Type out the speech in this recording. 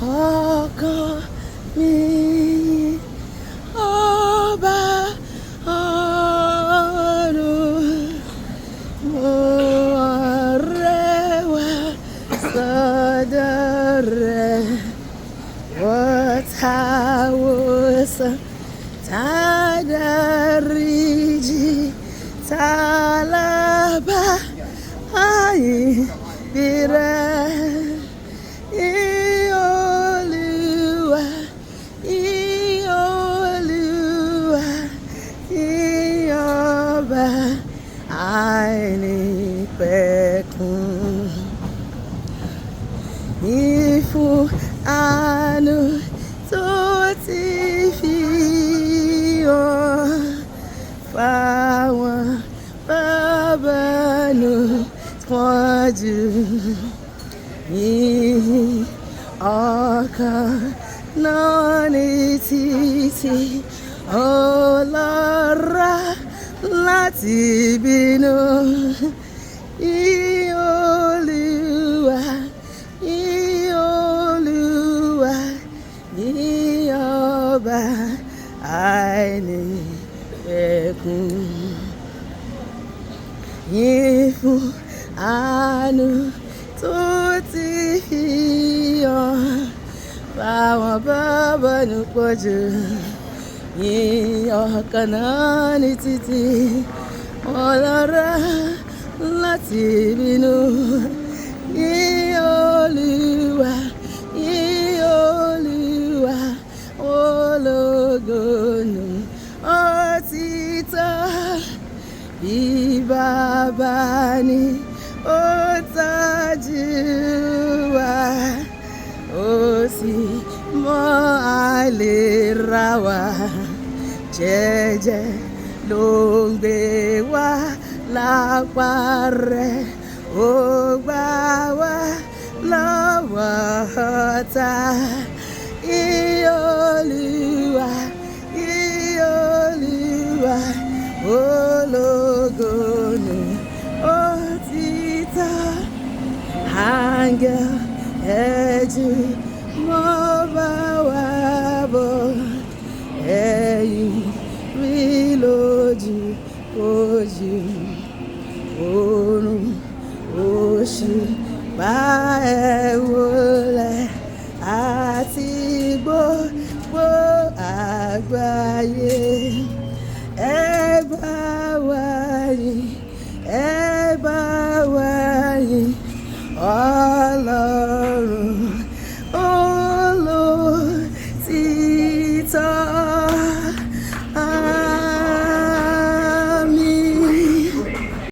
ọkàn mi ọba ọ̀run mo rẹwà sọ́dọ̀ rẹ̀ wọ́tàwọ́sàn tàdáríjì tàlábà àyìnbírẹ̀. Àìnípẹ̀kun ìfún àánú tó ti fi hàn fáwọn bàbá nù pọ̀jù yìí ọkàn náà ní títí ọlọ́ra láti bínú Olúwa Olúwa ọba àìnípẹ̀kun fún àánú tó ti fi hàn fáwọn bàbá nù pọ̀jù ọkàn náà ní títí ọlọ́ra láti bínú Olúwa Olúwa ológo nù òtítọ́ bí bàbá ni ó tọ́jú wa ó sì mọ àìlera wa jẹ́jẹ́ ló ń gbé wá lápá rẹ̀ ó gbà wá lọ́wọ́ ọ̀tá Olúwa Olúwa ológo nù òtítọ́ áńgẹ́lì ẹ̀jú mọ́ bá wá bọ̀ ẹ̀yìn rí lójú ojú oòrùn òṣùpá ẹ̀ wọlẹ̀ àti gbogbo àgbáyé.